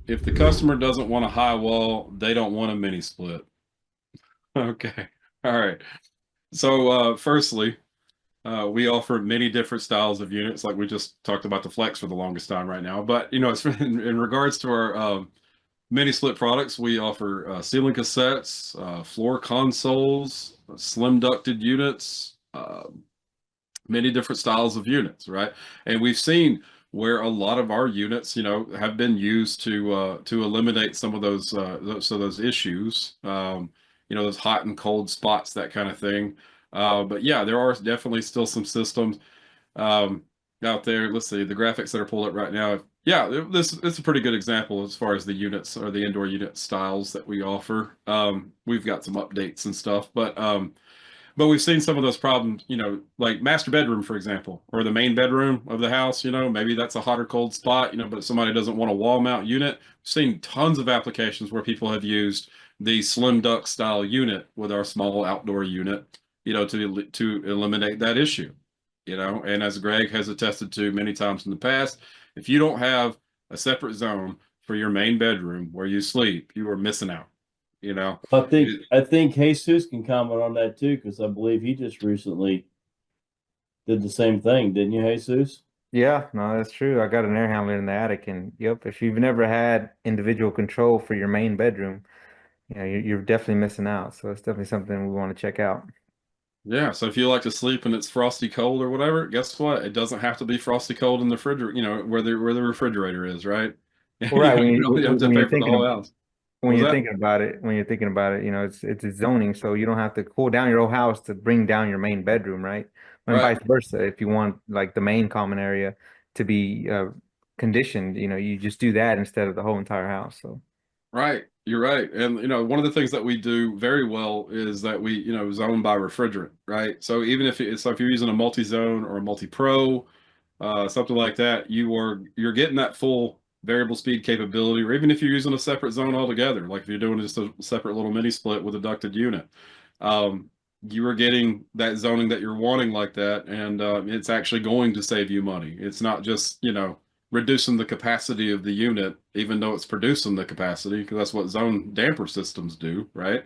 if the customer doesn't want a high wall, they don't want a mini split. Okay. All right. So, firstly, we offer many different styles of units, like we just talked about the Flex for the longest time right now. But it's in regards to our mini split products, we offer ceiling cassettes, floor consoles, slim ducted units, many different styles of units, right? And we've seen where a lot of our units, have been used to eliminate some of those issues, those hot and cold spots, that kind of thing. But yeah, there are definitely still some systems um, out there. Let's see the graphics that are pulled up right now. Yeah, this is a pretty good example as far as the units or the indoor unit styles that we offer. We've got some updates and stuff, but we've seen some of those problems, like master bedroom, for example, or the main bedroom of the house, maybe that's a hot or cold spot, but somebody doesn't want a wall mount unit. We've seen tons of applications where people have used the slim duct style unit with our small outdoor unit, to eliminate that issue, and as Greg has attested to many times in the past, if you don't have a separate zone for your main bedroom where you sleep, you are missing out, you know. I think Jesus can comment on that too, because I believe he just recently did the same thing, didn't you, Jesus? Yeah, no, that's true. I got an air handler in the attic, and yep, if you've never had individual control for your main bedroom, you're definitely missing out. So it's definitely something we want to check out. Yeah, so if you like to sleep and it's frosty cold or whatever, guess what? It doesn't have to be frosty cold in the refrigerator, where the refrigerator is, right? Well, right, You don't have to pay for the whole house. What was that? when you're thinking about it, it's a zoning, so you don't have to cool down your whole house to bring down your main bedroom, right? And Right, vice versa. If you want like the main common area to be conditioned, you just do that instead of the whole entire house. So right. You're right. And one of the things that we do very well is that we, zone by refrigerant, right? So even if you're using a multi-zone or a multi-pro, something like that, you're getting that full variable speed capability, or even if you're using a separate zone altogether, like if you're doing just a separate little mini split with a ducted unit, you are getting that zoning that you're wanting like that, and it's actually going to save you money. It's not just reducing the capacity of the unit, even though it's producing the capacity, because that's what zone damper systems do, right?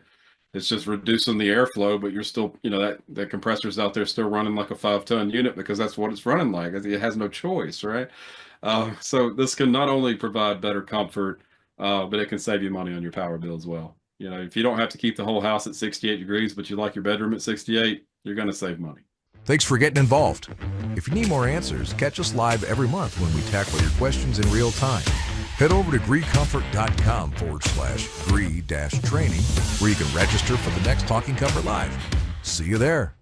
It's just reducing the airflow, but you're still, that compressor's out there still running like a 5-ton unit because that's what it's running like. It has no choice, right? So this can not only provide better comfort, but it can save you money on your power bill as well. If you don't have to keep the whole house at 68 degrees, but you like your bedroom at 68, you're going to save money. Thanks for getting involved. If you need more answers, catch us live every month when we tackle your questions in real time. Head over to greecomfort.com/GREE-training where you can register for the next Talking Comfort Live. See you there.